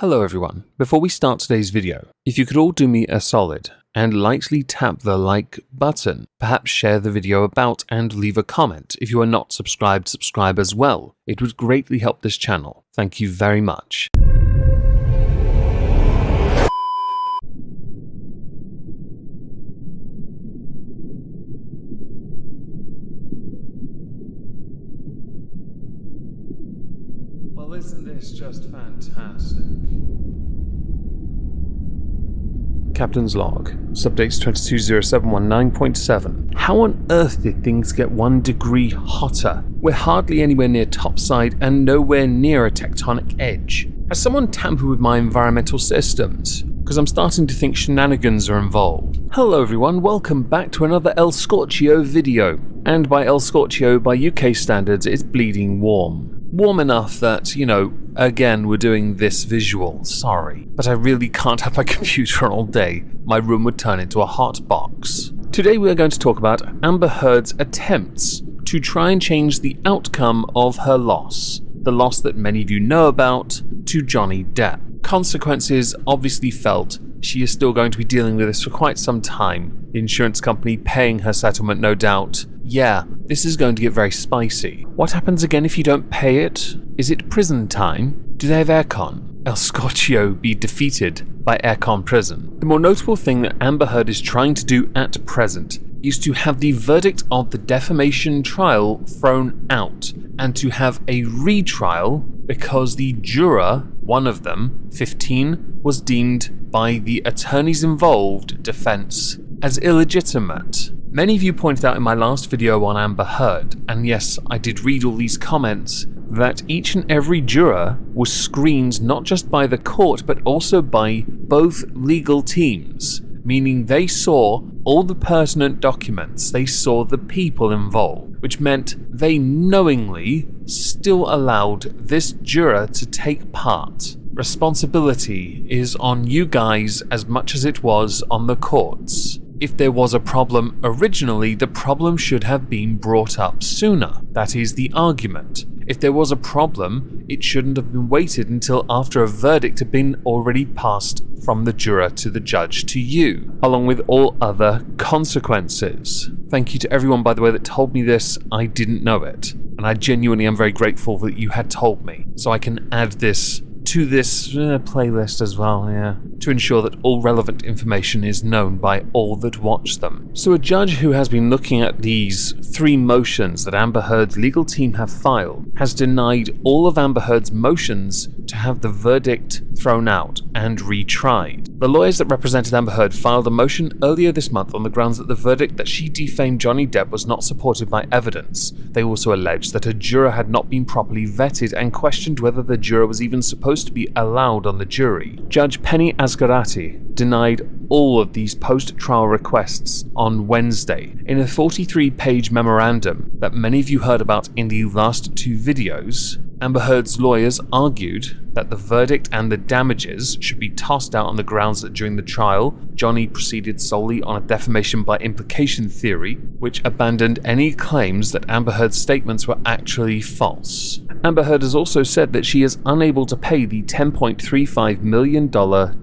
Hello everyone. Before we start today's video, if you could all do me a solid and lightly tap the like button, perhaps share the video about and leave a comment. If you are not subscribed, subscribe as well. It would greatly help this channel. Thank you very much. Well, isn't this just fantastic? Captain's log, subdates 220719.7. How on earth did things get 1 degree hotter? We're hardly anywhere near topside and nowhere near a tectonic edge. Has someone tampered with my environmental systems? Because I'm starting to think shenanigans are involved. Hello everyone, welcome back to another El Scorchio video. And by El Scorchio, by UK standards, it's bleeding warm. Warm enough that, again, we're doing this visual, sorry. But I really can't have my computer on all day. My room would turn into a hot box. Today we are going to talk about Amber Heard's attempts to try and change the outcome of her loss. The loss that many of you know about, to Johnny Depp. Consequences obviously felt. She is still going to be dealing with this for quite some time. The insurance company paying her settlement, no doubt. Yeah, this is going to get very spicy. What happens again if you don't pay it? Is it prison time? Do they have aircon? El Scorchio be defeated by aircon prison. The more notable thing that Amber Heard is trying to do at present is to have the verdict of the defamation trial thrown out and to have a retrial because the juror, one of them, 15, was deemed by the attorneys involved, defense, as illegitimate. Many of you pointed out in my last video on Amber Heard, and yes, I did read all these comments, that each and every juror was screened not just by the court but also by both legal teams, meaning they saw all the pertinent documents, they saw the people involved, which meant they knowingly still allowed this juror to take part. Responsibility is on you guys as much as it was on the courts. If there was a problem originally, the problem should have been brought up sooner. That is the argument. If there was a problem, it shouldn't have been waited until after a verdict had been already passed from the juror to the judge to you, along with all other consequences. Thank you to everyone, by the way, that told me this. I didn't know it, and I genuinely am very grateful that you had told me, so I can add this to this playlist as well, to ensure that all relevant information is known by all that watch them. So a judge who has been looking at these 3 motions that Amber Heard's legal team have filed has denied all of Amber Heard's motions to have the verdict thrown out and retried. The lawyers that represented Amber Heard filed a motion earlier this month on the grounds that the verdict that she defamed Johnny Depp was not supported by evidence. They also alleged that a juror had not been properly vetted and questioned whether the juror was even supposed to be allowed on the jury. Judge Penny Asgarati denied all of these post-trial requests on Wednesday. In a 43-page memorandum that many of you heard about in the last 2 videos, Amber Heard's lawyers argued that the verdict and the damages should be tossed out on the grounds that during the trial, Johnny proceeded solely on a defamation by implication theory, which abandoned any claims that Amber Heard's statements were actually false. Amber Heard has also said that she is unable to pay the $10.35 million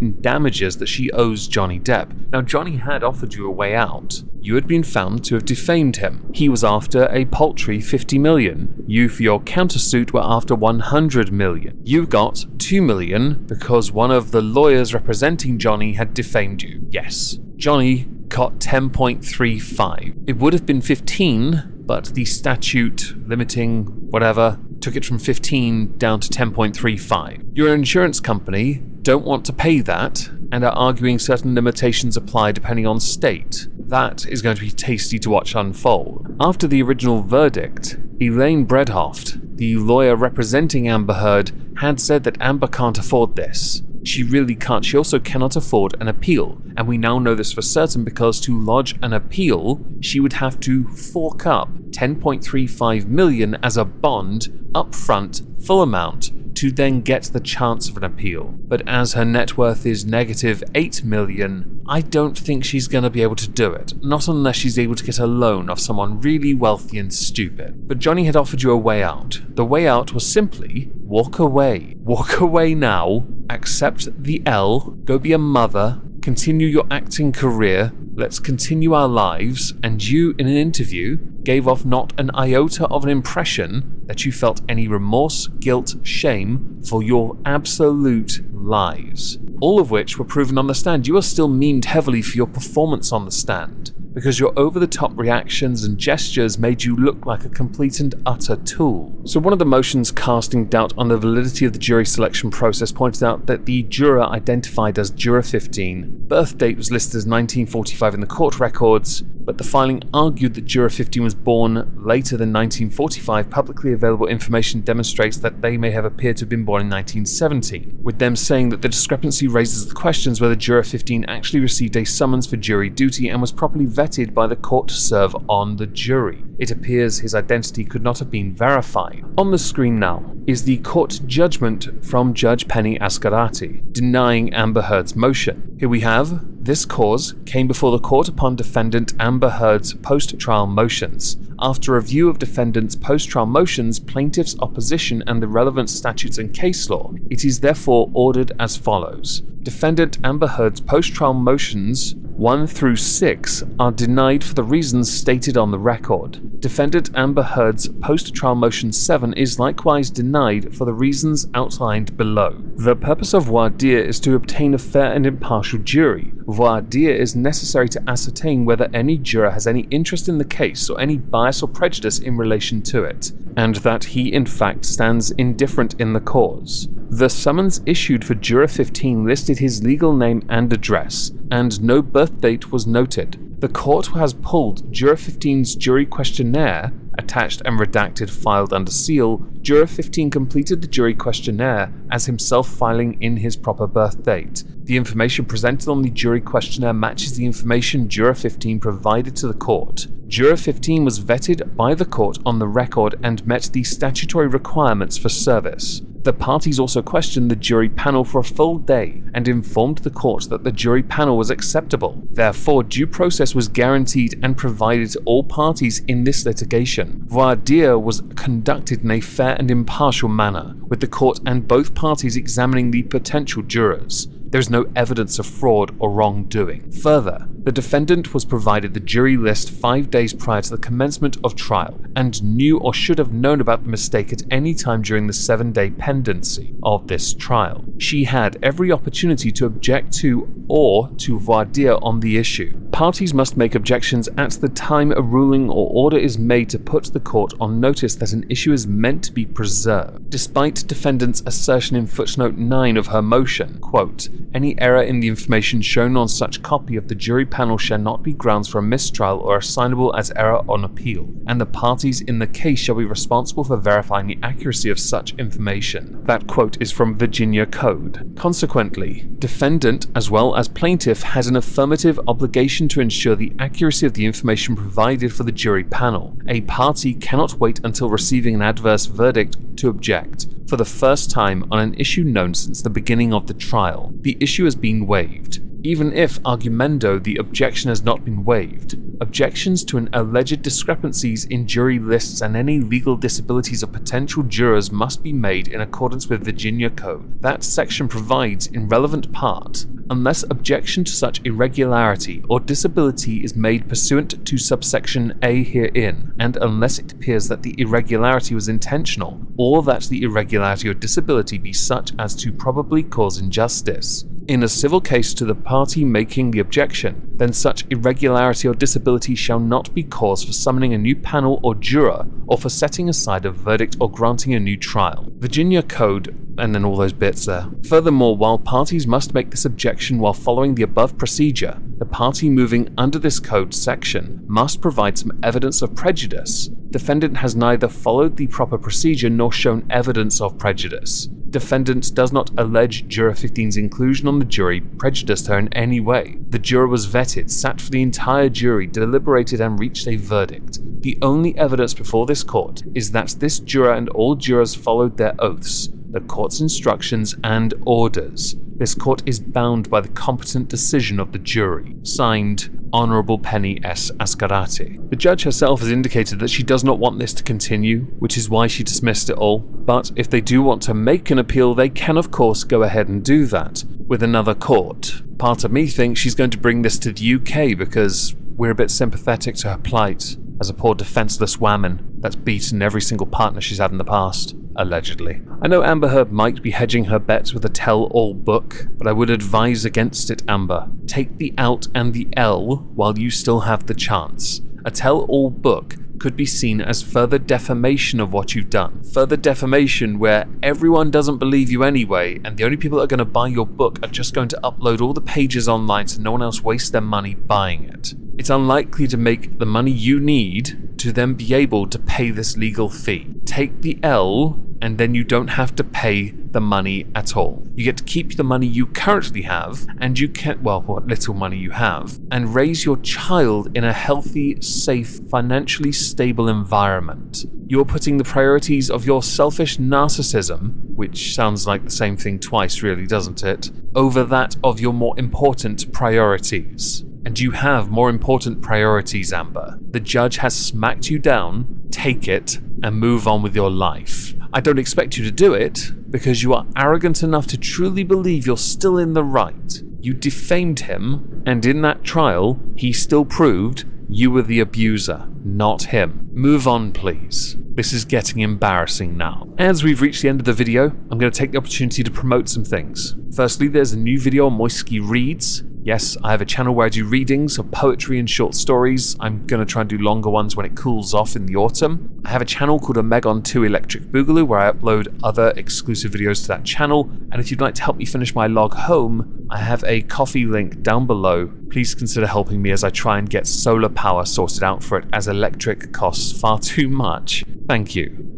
in damages that she owes Johnny Depp. Now, Johnny had offered you a way out. You had been found to have defamed him. He was after a paltry $50 million. You, for your countersuit, were after $100 million. You got $2 million because one of the lawyers representing Johnny had defamed you. Yes, Johnny got 10.35. It would have been 15, but the statute limiting whatever took it from 15 down to 10.35. Your insurance company don't want to pay that and are arguing certain limitations apply depending on state. That is going to be tasty to watch unfold. After the original verdict, Elaine Bredhoft, the lawyer representing Amber Heard, had said that Amber can't afford this. She really can't. She also cannot afford an appeal. And we now know this for certain because to lodge an appeal, she would have to fork up $10.35 million as a bond, upfront, full amount, to then get the chance of an appeal. But as her net worth is negative 8 million, I don't think she's going to be able to do it, not unless she's able to get a loan off someone really wealthy and stupid. But Johnny had offered you a way out. The way out was simply walk away. Walk away now, accept the L, go be a mother, continue your acting career, let's continue our lives, and you, in an interview, gave off not an iota of an impression that you felt any remorse, guilt, shame for your absolute lies. All of which were proven on the stand. You are still memed heavily for your performance on the stand, because your over-the-top reactions and gestures made you look like a complete and utter tool. So one of the motions casting doubt on the validity of the jury selection process pointed out that the juror identified as Juror 15, birth date was listed as 1945 in the court records, but the filing argued that Juror 15 was born later than 1945. Publicly available information demonstrates that they may have appeared to have been born in 1970, with them saying that the discrepancy raises the questions whether Juror 15 actually received a summons for jury duty and was properly vetted by the court to serve on the jury. It appears his identity could not have been verified. On the screen now is the court judgment from Judge Penny Ascarati, denying Amber Heard's motion. Here we have, this cause came before the court upon defendant Amber Heard's post-trial motions. After review of defendant's post-trial motions, plaintiff's opposition and the relevant statutes and case law, it is therefore ordered as follows. Defendant Amber Heard's post-trial motions 1 through 6 are denied for the reasons stated on the record. Defendant Amber Heard's post-trial motion 7 is likewise denied for the reasons outlined below. The purpose of voir dire is to obtain a fair and impartial jury. Voir dire is necessary to ascertain whether any juror has any interest in the case or any bias or prejudice in relation to it, and that he in fact stands indifferent in the cause. The summons issued for Juror 15 listed his legal name and address, and no birth date was noted. The court has pulled Juror 15's jury questionnaire, attached and redacted filed under seal. Juror 15 completed the jury questionnaire as himself filing in his proper birth date. The information presented on the jury questionnaire matches the information Juror 15 provided to the court. Juror 15 was vetted by the court on the record and met the statutory requirements for service. The parties also questioned the jury panel for a full day and informed the court that the jury panel was acceptable. Therefore, due process was guaranteed and provided to all parties in this litigation. Voir dire was conducted in a fair and impartial manner, with the court and both parties examining the potential jurors. There is no evidence of fraud or wrongdoing. Further, the defendant was provided the jury list 5 days prior to the commencement of trial and knew or should have known about the mistake at any time during the 7-day pendency of this trial. She had every opportunity to object to or to voir dire on the issue. Parties must make objections at the time a ruling or order is made to put the court on notice that an issue is meant to be preserved. Despite defendant's assertion in footnote 9 of her motion, quote, any error in the information shown on such copy of the jury panel shall not be grounds for a mistrial or assignable as error on appeal, and the parties in the case shall be responsible for verifying the accuracy of such information. That quote is from Virginia Code. Consequently, defendant as well as plaintiff had an affirmative obligation to ensure the accuracy of the information provided for the jury panel. A party cannot wait until receiving an adverse verdict to object. For the first time on an issue known since the beginning of the trial, the issue has been waived. Even if, argumendo, the objection has not been waived, objections to an alleged discrepancies in jury lists and any legal disabilities of potential jurors must be made in accordance with Virginia Code. That section provides, in relevant part, unless objection to such irregularity or disability is made pursuant to subsection A herein, and unless it appears that the irregularity was intentional, or that the irregularity or disability be such as to probably cause injustice. In a civil case to the party making the objection, then such irregularity or disability shall not be cause for summoning a new panel or juror, or for setting aside a verdict or granting a new trial. Virginia Code, and then all those bits there. Furthermore, while parties must make this objection while following the above procedure, the party moving under this code section must provide some evidence of prejudice. Defendant has neither followed the proper procedure nor shown evidence of prejudice. Defendant does not allege Juror 15's inclusion on the jury prejudiced her in any way. The juror was vetted, sat for the entire jury, deliberated and reached a verdict. The only evidence before this court is that this juror and all jurors followed their oaths. the court's instructions and orders. This court is bound by the competent decision of the jury. Signed, Honourable Penny S. Ascarati. The judge herself has indicated that she does not want this to continue, which is why she dismissed it all. But if they do want to make an appeal, they can of course go ahead and do that with another court. Part of me thinks she's going to bring this to the UK because we're a bit sympathetic to her plight as a poor defenceless woman that's beaten every single partner she's had in the past. Allegedly. I know Amber Heard might be hedging her bets with a tell-all book, but I would advise against it, Amber. Take the out and the L while you still have the chance. A tell-all book could be seen as further defamation of what you've done. Further defamation where everyone doesn't believe you anyway, and the only people that are going to buy your book are just going to upload all the pages online so no one else wastes their money buying it. It's unlikely to make the money you need to then be able to pay this legal fee. Take the L, and then you don't have to pay the money at all. You get to keep the money you currently have, and you can, well, what little money you have, and raise your child in a healthy, safe, financially stable environment. You're putting the priorities of your selfish narcissism, which sounds like the same thing twice really, doesn't it, over that of your more important priorities. And you have more important priorities, Amber. The judge has smacked you down, take it, and move on with your life. I don't expect you to do it, because you are arrogant enough to truly believe you're still in the right. You defamed him, and in that trial, he still proved you were the abuser, not him. Move on, please. This is getting embarrassing now. As we've reached the end of the video, I'm going to take the opportunity to promote some things. Firstly, there's a new video on Moistski Reads. Yes, I have a channel where I do readings of poetry and short stories. I'm going to try and do longer ones when it cools off in the autumn. I have a channel called Omegon 2 Electric Boogaloo where I upload other exclusive videos to that channel. And if you'd like to help me finish my log home, I have a coffee link down below. Please consider helping me as I try and get solar power sorted out for it, as electric costs far too much. Thank you.